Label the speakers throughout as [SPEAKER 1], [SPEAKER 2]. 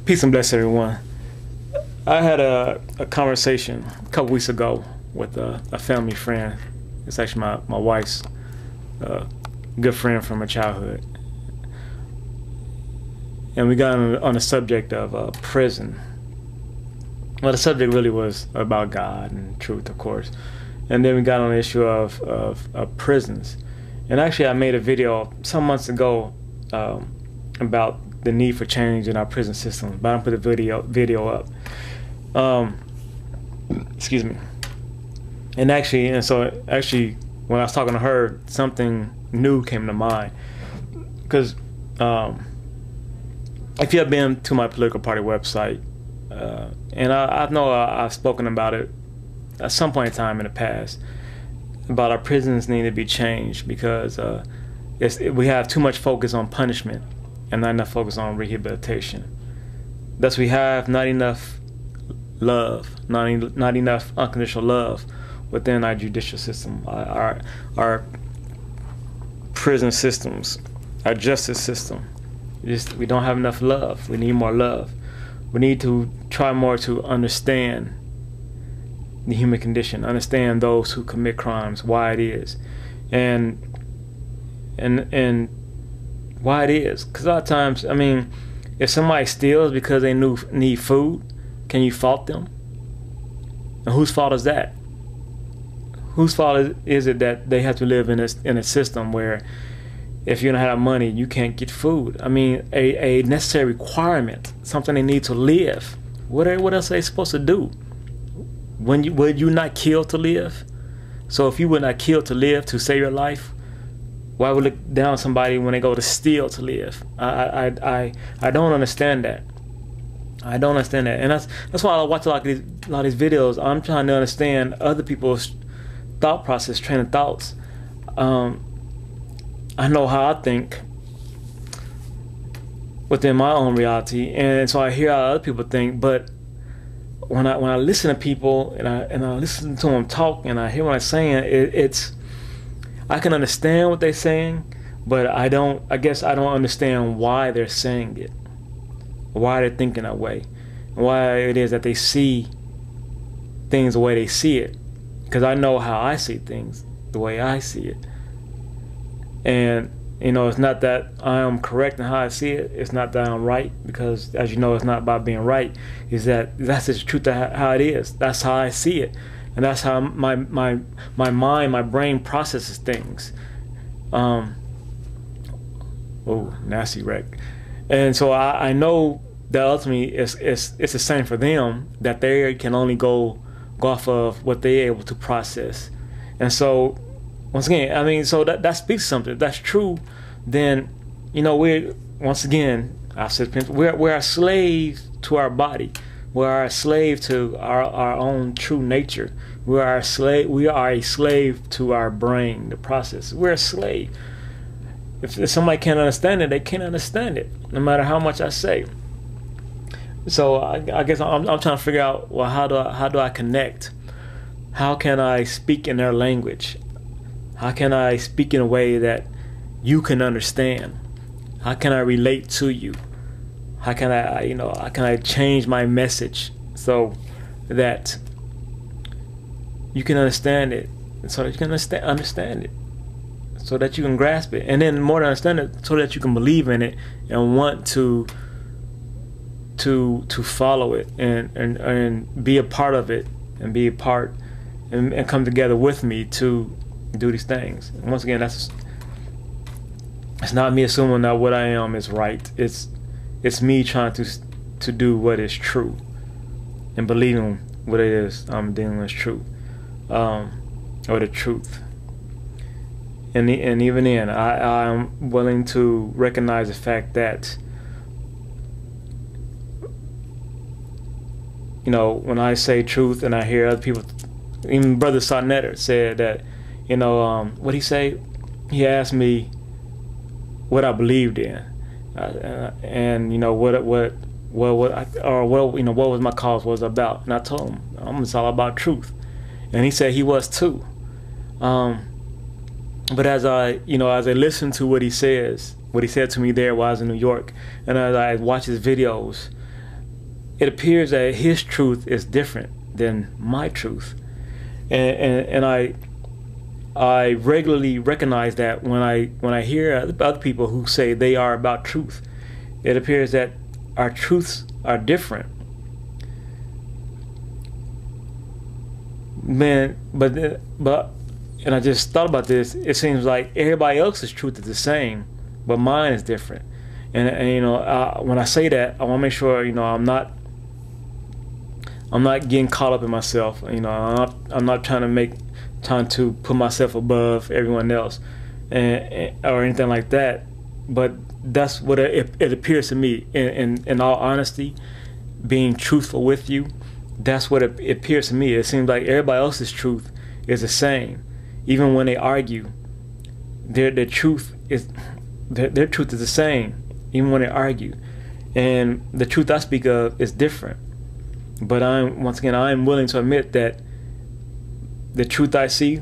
[SPEAKER 1] Peace and bless everyone. I had a conversation a couple weeks ago with a family friend. It's actually my wife's good friend from her childhood. And we got on the subject of prison. Well, the subject really was about God and truth, of course. And then we got on the issue of prisons. And actually, I made a video some months ago about the need for change in our prison system, but I don't put the video up. Excuse me. And so when I was talking to her, something new came to mind. Because if you have been to my political party website, and I know I've spoken about it at some point in time in the past, about our prisons need to be changed because we have too much focus on punishment and not enough focus on rehabilitation. Thus, we have not enough love, not enough unconditional love within our judicial system, our prison systems, our justice system. We don't have enough love. We need more love. We need to try more to understand the human condition, understand those who commit crimes, why it is, and why it is. Because a lot of times, I mean, if somebody steals because they need food, can you fault them? And whose fault is that? Whose fault is it that they have to live in a system where if you don't have money, you can't get food? I mean, a necessary requirement, something they need to live. What else are they supposed to do? Would you not kill to live? So if you would not kill to live to save your life, why would look down on somebody when they go to steal to live? I don't understand that. I don't understand that, and that's why I watch a lot of these videos. I'm trying to understand other people's thought process, train of thoughts. I know how I think within my own reality, and so I hear how other people think. But when I listen to people and I listen to them talk and I hear what they're saying, I can understand what they're saying, but I guess I don't understand why they're saying it, why they're thinking that way, why it is that they see things the way they see it. Because I know how I see things the way I see it. And you know, it's not that I am correct in how I see it. It's not that I'm right, because as you know, it's not about being right. Is that's the truth of how it is. That's how I see it, and that's how my mind, my brain processes things. Oh, nasty wreck. And so I know that ultimately it's the same for them, that they can only go off of what they're able to process. And so once again, I mean, so that speaks something. If that's true, then you know, we're a slave to our body. We are a slave to our own true nature. We are a slave to our brain, the process. We're a slave. If somebody can't understand it, they can't understand it, no matter how much I say. So I guess I'm trying to figure out, well, how do I connect? How can I speak in their language? How can I speak in a way that you can understand? How can I relate to you? How can I change my message so that you can understand it, so that you can understand it, so that you can grasp it, and then more to understand it, so that you can believe in it and want to follow it and be a part of it, and be a part and come together with me to do these things. And once again, it's not me assuming that what I am is right. It's me trying to do what is true and believing what it is I'm dealing with is true, or the truth. And even then, I'm willing to recognize the fact that, you know, when I say truth and I hear other people, even Brother Sarnetter said that, you know, what he say? He asked me what I believed in, and you know what was my cause was about, and I told him it's all about truth, and he said he was too. But as I listen to what he said to me there while I was in New York, and as I watch his videos, it appears that his truth is different than my truth, and I regularly recognize that when I hear other people who say they are about truth, it appears that our truths are different. Man, but and I just thought about this. It seems like everybody else's truth is the same, but mine is different. And you know, when I say that, I want to make sure, you know, I'm not getting caught up in myself. You know, I'm not trying to put myself above everyone else, or anything like that. But that's what it appears to me. In all honesty, being truthful with you, that's what it appears to me. It seems like everybody else's truth is the same, even when they argue. Their truth is the same, even when they argue, and the truth I speak of is different. But once again, I'm willing to admit that the truth I see,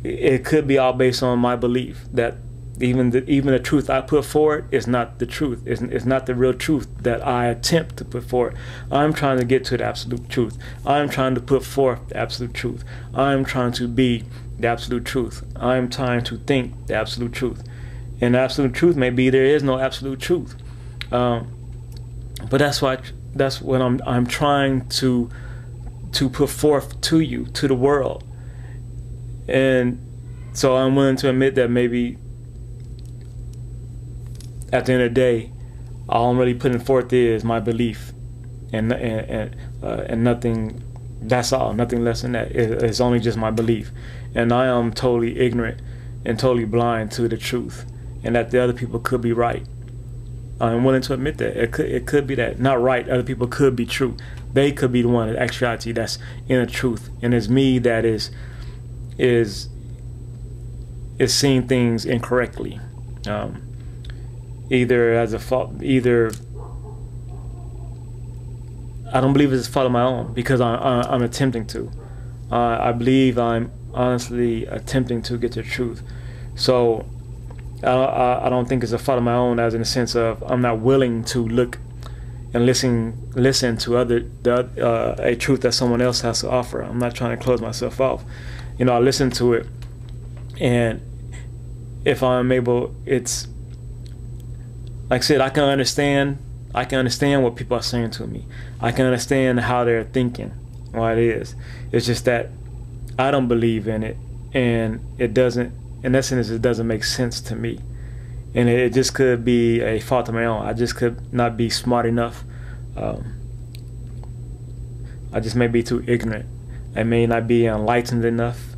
[SPEAKER 1] it could be all based on my belief that even the truth I put forward is not the truth. It's not the real truth that I attempt to put forward. I'm trying to get to the absolute truth. I'm trying to put forth the absolute truth. I'm trying to be the absolute truth. I'm trying to think the absolute truth. And the absolute truth may be there is no absolute truth. But that's what I'm trying to put forth to you, to the world. And so I'm willing to admit that maybe at the end of the day, all I'm really putting forth is my belief, and nothing. That's all. Nothing less than that. It's only just my belief, and I am totally ignorant and totally blind to the truth, and that the other people could be right. I'm willing to admit that it could be that, not right. Other people could be true. They could be the one in actuality that's in the truth, and it's me that is seeing things incorrectly. Either as a fault, either I don't believe it's a fault of my own, because I'm attempting to. I believe I'm honestly attempting to get to the truth. So I don't think it's a fault of my own, as in the sense of I'm not willing to look and listen to a truth that someone else has to offer. I'm not trying to close myself off. You know, I listen to it, and if I'm able, it's like I said, I can understand what people are saying to me. I can understand how they're thinking, why it is. It's just that I don't believe in it, and it doesn't, in essence, it doesn't make sense to me. And it just could be a fault of my own. I just could not be smart enough. I just may be too ignorant. I may not be enlightened enough,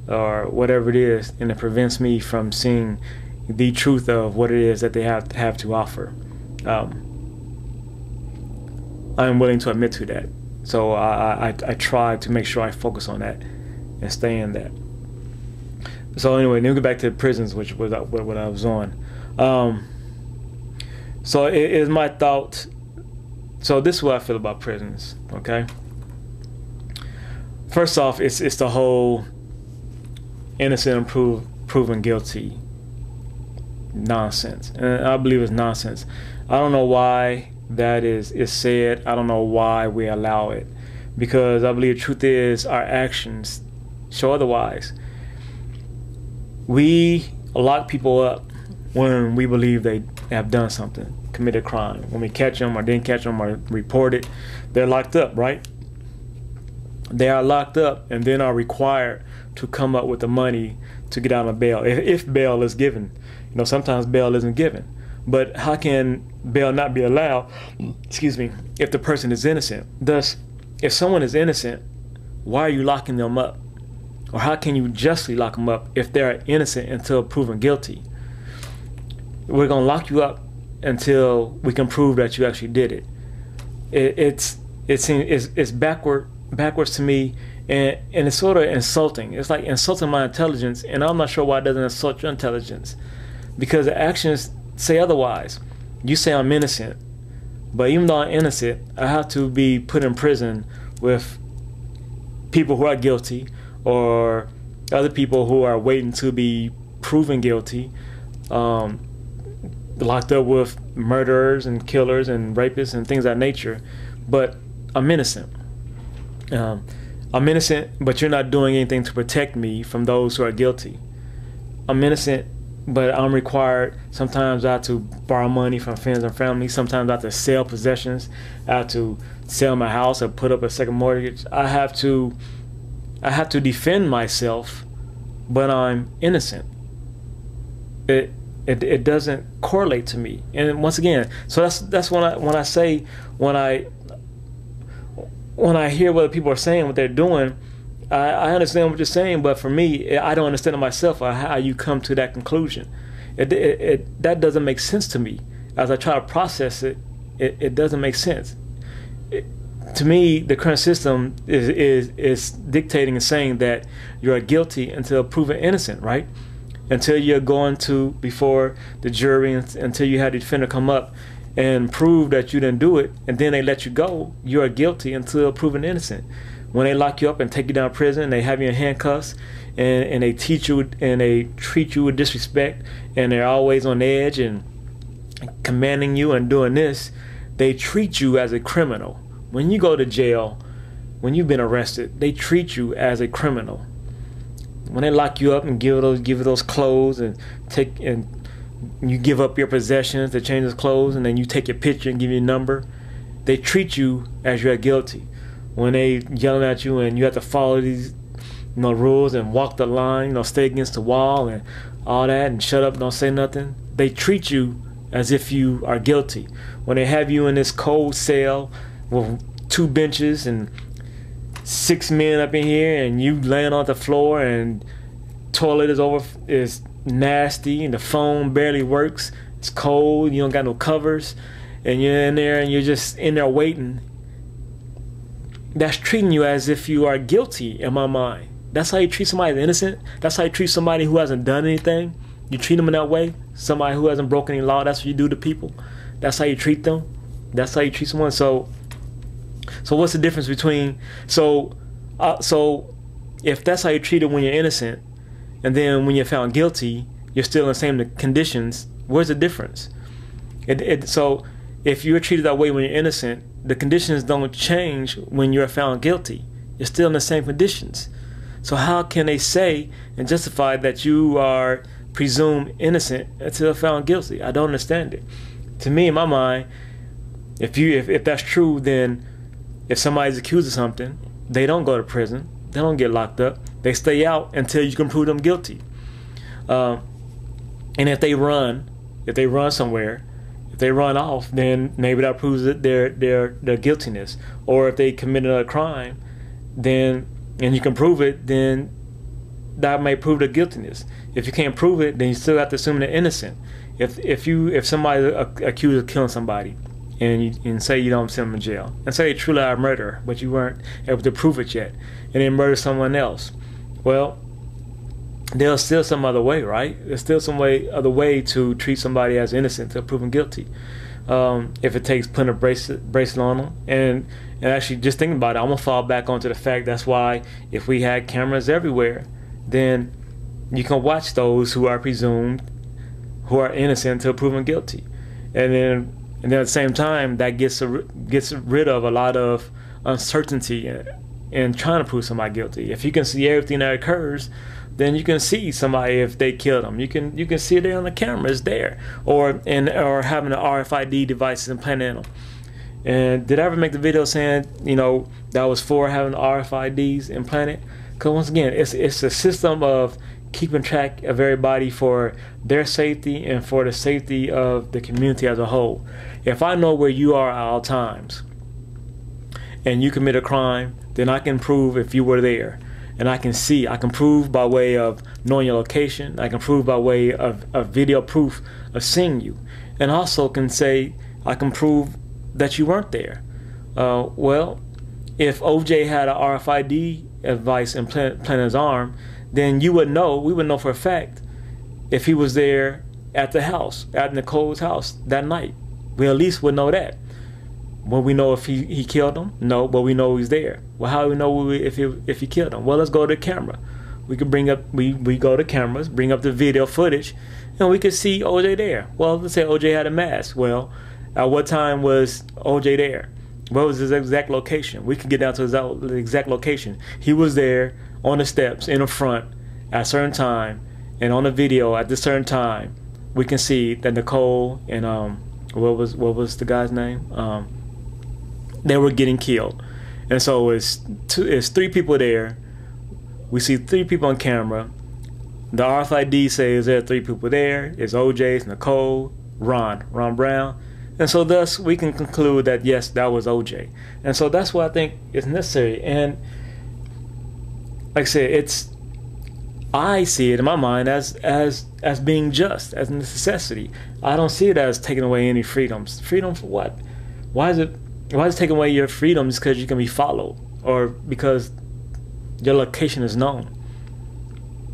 [SPEAKER 1] or whatever it is, and it prevents me from seeing the truth of what it is that they have to offer. I am willing to admit to that. So I try to make sure I focus on that and stay in that. So anyway, then we go back to prisons, which was what I was on. So it is my thought. So this is what I feel about prisons. Okay. First off, it's the whole innocent and proven guilty nonsense, and I believe it's nonsense. I don't know why that is said. I don't know why we allow it, because I believe the truth is our actions show otherwise. We lock people up when we believe they have done something, committed a crime. When we catch them or didn't catch them or report it, they're locked up, right? They are locked up and then are required to come up with the money to get out on bail, if bail is given. You know, sometimes bail isn't given. But how can bail not be allowed, excuse me, if the person is innocent? Thus, if someone is innocent, why are you locking them up? Or how can you justly lock them up if they're innocent until proven guilty? We're going to lock you up until we can prove that you actually did it. It's backwards to me, and it's sort of insulting. It's like insulting my intelligence, and I'm not sure why it doesn't insult your intelligence, because the actions say otherwise. You say I'm innocent, but even though I'm innocent, I have to be put in prison with people who are guilty, or other people who are waiting to be proven guilty, locked up with murderers and killers and rapists and things of that nature, but I'm innocent. I'm innocent, but you're not doing anything to protect me from those who are guilty. I'm innocent, but I'm required. Sometimes I have to borrow money from friends and family. Sometimes I have to sell possessions. I have to sell my house or put up a second mortgage. I have to defend myself, but I'm innocent. It doesn't correlate to me. And once again, so that's when I hear what people are saying, what they're doing, I understand what you're saying, but for me, I don't understand it myself or how you come to that conclusion. That doesn't make sense to me. As I try to process it, it doesn't make sense. To me, the current system is dictating and saying that you are guilty until proven innocent, right? Until you're going to before the jury, until you have the defender come up and prove that you didn't do it, and then they let you go, you are guilty until proven innocent. When they lock you up and take you down to prison, they have you in handcuffs, and they teach you and they treat you with disrespect, and they're always on edge and commanding you and doing this, they treat you as a criminal. When you go to jail, when you've been arrested, they treat you as a criminal. When they lock you up and give you those clothes and you give up your possessions to change those clothes, and then you take your picture and give you a number, they treat you as you're guilty. When they yelling at you and you have to follow these rules and walk the line, stay against the wall and all that, and shut up, don't say nothing, they treat you as if you are guilty. When they have you in this cold cell with 2 benches and 6 men up in here, and you laying on the floor, and toilet is nasty, and the phone barely works, it's cold, you don't got no covers, and you're in there and you're just in there waiting, that's treating you as if you are guilty in my mind. That's how you treat somebody that's innocent. That's how you treat somebody who hasn't done anything. You treat them in that way. Somebody who hasn't broken any law, that's what you do to people. That's how you treat them. That's how you treat someone. So what's the difference between so if that's how you treat them when you're innocent, and then when you're found guilty, you're still in the same conditions, where's the difference? So if you're treated that way when you're innocent, the conditions don't change when you're found guilty. You're still in the same conditions. So how can they say and justify that you are presumed innocent until found guilty? I don't understand it. To me, in my mind, if that's true, then if somebody's accused of something, they don't go to prison. They don't get locked up. They stay out until you can prove them guilty. And if they run somewhere, if they run off, then maybe that proves that their guiltiness. Or if they committed a crime, then and you can prove it, then that may prove their guiltiness. If you can't prove it, then you still have to assume they're innocent. If somebody accused of killing somebody, and say you don't send them in jail, and say they truly are a murderer, but you weren't able to prove it yet, and then murder someone else, well, there's still some other way, right? There's still some other way to treat somebody as innocent to prove them guilty. If it takes putting a bracelet on them, and actually just thinking about it, I'm gonna fall back onto the fact that's why if we had cameras everywhere, then you can watch those who are presumed who are innocent until proven guilty, and then at the same time that gets rid of a lot of uncertainty in trying to prove somebody guilty. If you can see everything that occurs, then you can see somebody if they killed them. You can see it there on the camera. It's there, or having the RFID devices implanted in them. And did I ever make the video saying that was for having the RFIDs implanted? Because once again, it's a system of keeping track of everybody for their safety and for the safety of the community as a whole. If I know where you are at all times and you commit a crime, then I can prove if you were there. And I can prove by way of knowing your location. I can prove by way of video proof of seeing you. And also can say, I can prove that you weren't there. Well, if OJ had an RFID device implanted in his arm, then we would know for a fact if he was there at the house, at Nicole's house that night. We at least would know that. Will we know if he killed him? No, but we know he's there. Well, how do we know if he killed him? Well, let's go to the camera. We could we go to cameras, bring up the video footage, and we could see OJ there. Well, let's say OJ had a mask. Well, at what time was OJ there? What was his exact location? We can get down to the exact location. He was there on the steps in the front at a certain time, and on the video at this certain time, we can see that Nicole and what was the guy's name? They were getting killed, and so it's 3 people there. We see 3 people on camera. The RFID says there are 3 people there. It's OJ, it's Nicole, Ron Brown. And so thus we can conclude that yes, that was OJ. And so that's what I think is necessary. And like I said, I see it in my mind as being just, as a necessity. I don't see it as taking away any freedoms. Freedom for what? Why is it taking away your freedoms because you can be followed or because your location is known?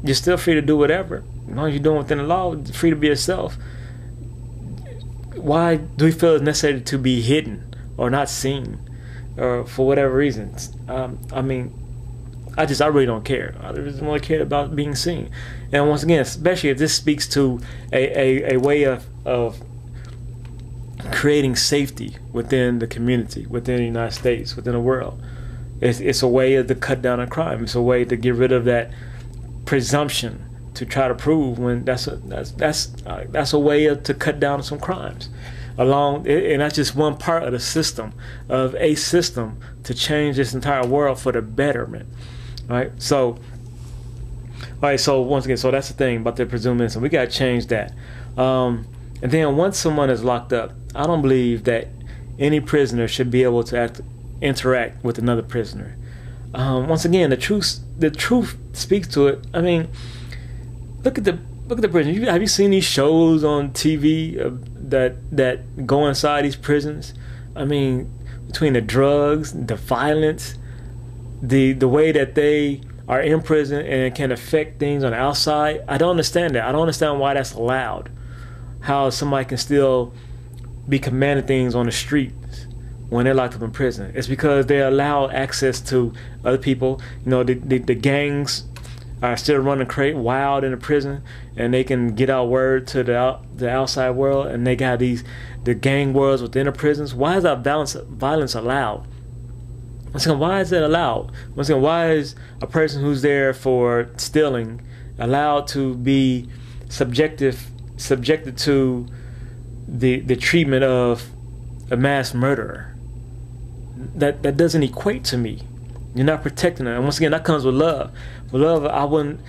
[SPEAKER 1] You're still free to do whatever. As long as you're doing within the law, free to be yourself. Why do we feel it's necessary to be hidden or not seen, or for whatever reasons? I mean, I really don't care. I just want to care about being seen. And once again, especially if this speaks to a way of creating safety within the community, within the United States, within the world. It's a way to cut down on crime. It's a way to get rid of that presumption to try to prove when that's a way to cut down on some crimes. And that's just one part of the system, of a system to change this entire world for the betterment. Right? So once again, so that's the thing about the presumed innocent. We gotta change that. And then once someone is locked up, I don't believe that any prisoner should be able to interact with another prisoner. Once again, the truth speaks to it. I mean, look at the prison. Have you seen these shows on TV that go inside these prisons? I mean, between the drugs, the violence, the way that they are in prison and can affect things on the outside. I don't understand that. I don't understand why that's allowed. How somebody can still be commanding things on the streets when they're locked up in prison. It's because they allow access to other people. You know, the gangs are still running wild in the prison, and they can get out word to the outside world, and they got the gang wars within the prisons. Why is that violence allowed? Why is it allowed? Why is a person who's there for stealing allowed to be subjected to the treatment of a mass murderer? That doesn't equate to me. You're not protecting them. And once again, that comes with love. With love, I wouldn't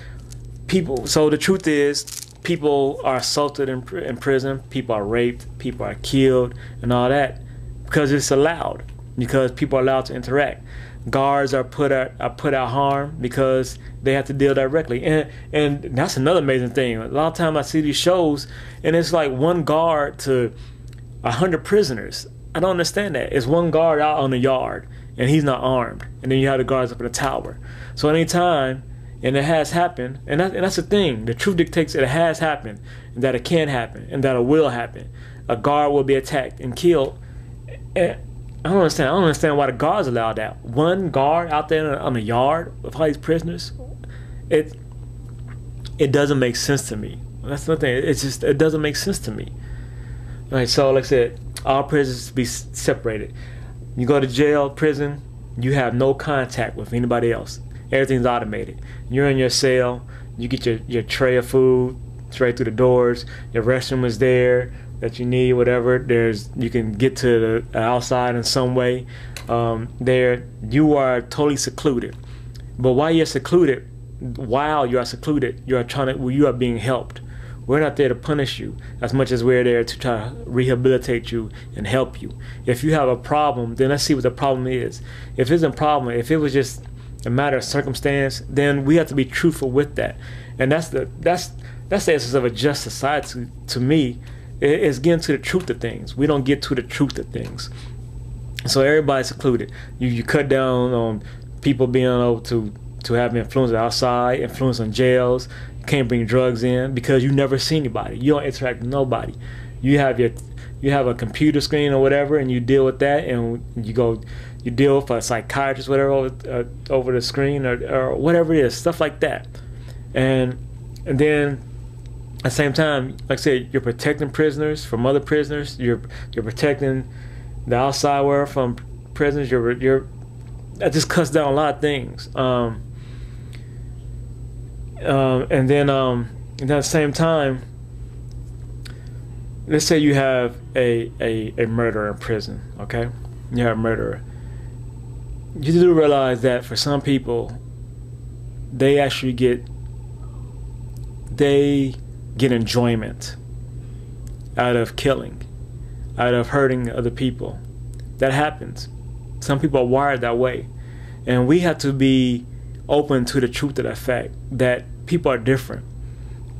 [SPEAKER 1] people. So the truth is, people are assaulted in prison. People are raped. People are killed, and all that because it's allowed. Because people are allowed to interact. Guards are put out harm because they have to deal directly. And that's another amazing thing. A lot of times I see these shows, and it's like one guard to 100 prisoners. I don't understand that. It's one guard out on the yard, and he's not armed. And then you have the guards up in the tower. So anytime, and it has happened, and that's the thing. The truth dictates that it has happened, and that it can happen, and that it will happen. A guard will be attacked and killed. And I don't understand why the guards allowed that. One guard out there on the yard with all these prisoners. It doesn't make sense to me. That's the thing. It doesn't make sense to me. All right, so like I said, all prisons be separated. You go to jail, prison, you have no contact with anybody else. Everything's automated. You're in your cell. You get your tray of food straight through the doors. Your restroom is there that you need, whatever. You can get to the outside in some way. There, you are totally secluded. But while you are secluded, you are being helped. We're not there to punish you as much as we're there to try to rehabilitate you and help you. If you have a problem, then let's see what the problem is. If it's a problem, if it was just a matter of circumstance, then we have to be truthful with that. And that's the essence of a just society to me. It's getting to the truth of things. We don't get to the truth of things. So everybody's secluded. You cut down on people being able to have influence outside, influence on jails. You can't bring drugs in because you never see anybody. You don't interact with nobody. You have a computer screen or whatever, and you deal with that, and you deal with a psychiatrist, whatever, over the screen or whatever it is, stuff like that. And then at the same time, like I said, you're protecting prisoners from other prisoners. You're protecting the outside world from presence, that just cuts down a lot of things. And then at the same time, let's say you have a murderer in prison, okay? You have a murderer. You do realize that for some people, they actually get enjoyment out of killing, out of hurting other people. That happens. Some people are wired that way. And we have to be open to the truth of that fact that people are different.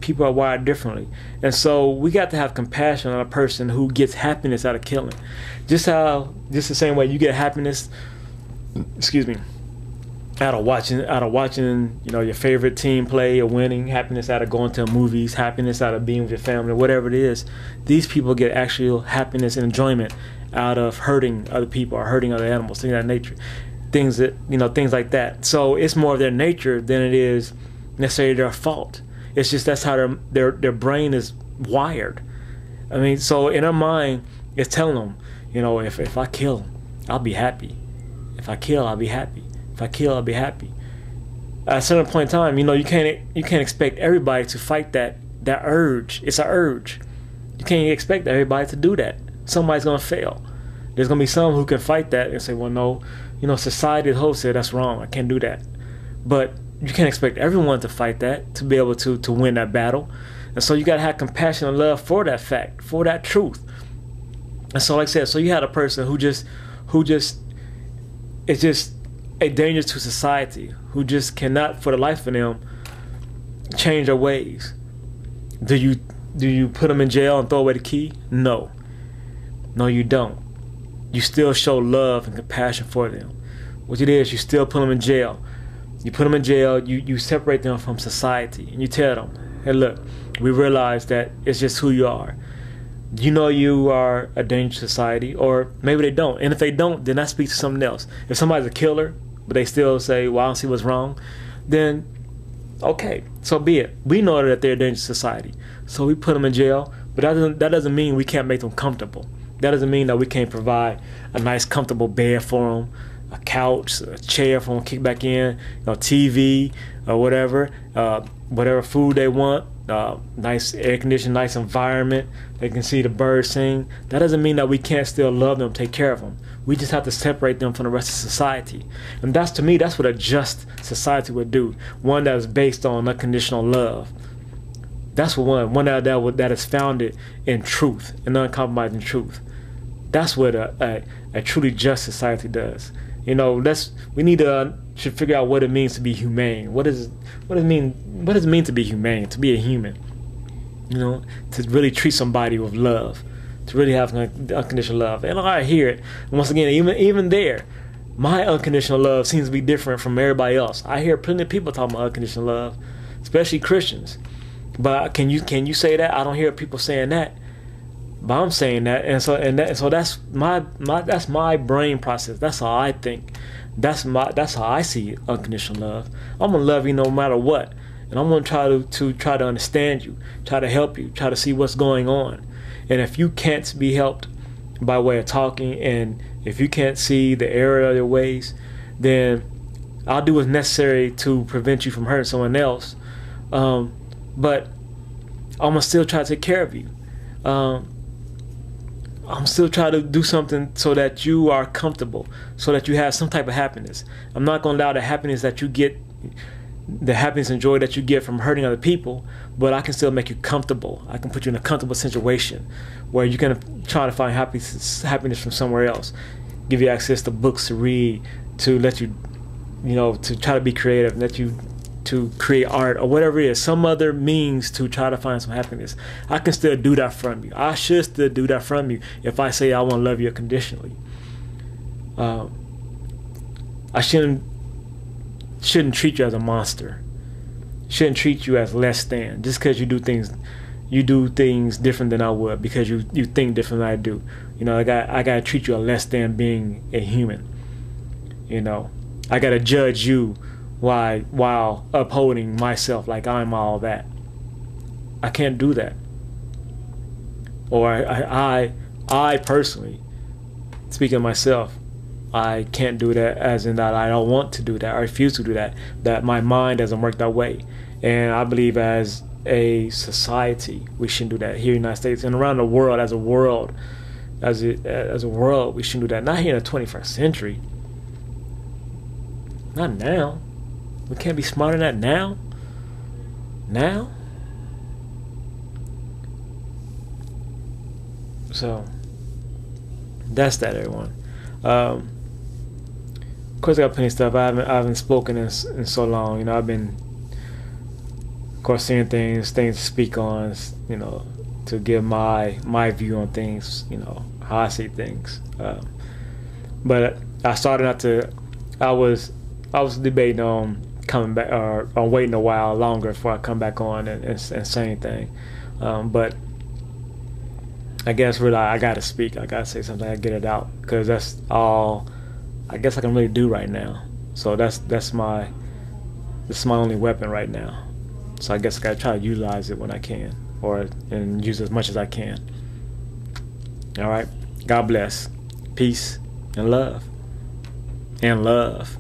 [SPEAKER 1] People are wired differently. And so we got to have compassion on a person who gets happiness out of killing. Just the same way you get happiness, out of watching, your favorite team play or winning, happiness out of going to movies, happiness out of being with your family, whatever it is. These people get actual happiness and enjoyment out of hurting other people or hurting other animals, things of that nature. Things like that. So it's more of their nature than it is necessarily their fault. It's just that's how their brain is wired. I mean, so in our mind, it's telling them, if I kill, I'll be happy. If I kill, I'll be happy. If I kill, I'll be happy. At a certain point in time, you can't expect everybody to fight that urge. It's an urge. You can't expect everybody to do that. Somebody's gonna fail. There's gonna be some who can fight that and say, well, no, society as a whole said that's wrong. I can't do that. But you can't expect everyone to fight that, to be able to win that battle. And so you gotta have compassion and love for that fact, for that truth. And so, like I said, so you had a person who just is just a danger to society, who just cannot, for the life of them, change their ways. Do you put them in jail and throw away the key? No. No, you don't. You still show love and compassion for them. What it is, you still put them in jail. You put them in jail, you separate them from society, and you tell them, hey, look, we realize that it's just who you are. You are a danger to society, or maybe they don't. And if they don't, then that speaks to something else. If somebody's a killer, but they still say, well, I don't see what's wrong, then okay, so be it. We know that they're a danger to society, so we put them in jail, but that doesn't mean we can't make them comfortable. That doesn't mean that we can't provide a nice, comfortable bed for them, a couch, a chair for them to kick back in, TV or whatever, whatever food they want, nice air conditioning, nice environment. They can see the birds sing. That doesn't mean that we can't still love them, take care of them. We just have to separate them from the rest of society. And to me, that's what a just society would do. One that is based on unconditional love. That's one that is founded in truth, in uncompromising truth. That's what a truly just society does. We need should figure out what it means to be humane. What does it mean to be humane? To be a human. To really treat somebody with love, to really have unconditional love. And I hear it. Once again, even there, my unconditional love seems to be different from everybody else. I hear plenty of people talking about unconditional love, especially Christians. But can you say that? I don't hear people saying that. But I'm saying that, and so that's my brain process. That's how I think. That's how I see unconditional love. I'm gonna love you no matter what, and I'm gonna try to understand you, try to help you, try to see what's going on. And if you can't be helped by way of talking, and if you can't see the error of your ways, then I'll do what's necessary to prevent you from hurting someone else. But I'm gonna still try to take care of you. I'm still trying to do something so that you are comfortable, so that you have some type of happiness. I'm not going to allow the happiness that you get, the happiness and joy that you get from hurting other people, but I can still make you comfortable. I can put you in a comfortable situation where you can try to find happiness from somewhere else. Give you access to books to read, to let you, to try to be creative, let you to create art or whatever it is, some other means to try to find some happiness. I can still do that from you. I should still do that from you if I say I want to love you unconditionally. I shouldn't treat you as a monster. Shouldn't treat you as less than just because you do things different than I would, because you think different than I do. I gotta treat you as less than being a human. I gotta judge you while upholding myself like I'm all that. I can't do that. Or I personally, speaking of myself, I can't do that, as in that I don't want to do that, I refuse to do that, that my mind doesn't work that way. And I believe as a society we shouldn't do that here in the United States and around the world. As a world, as a world, we shouldn't do that. Not here in the 21st century. Not now. We can't be smarter than that now. Now. So that's that, everyone. Of course, I got plenty of stuff. I haven't spoken in so long. You know, I've been, of course, seeing things to speak on. You know, to give my view on things. You know, how I see things. But I started not to. I was debating on coming back or on waiting a while longer before I come back on and say anything. But I guess really I gotta speak. I gotta say something. I gotta get it out because that's all I guess I can really do right now. So that's my only weapon right now. So I guess I gotta try to utilize it when I can, and use as much as I can. All right. God bless. Peace and love. And love.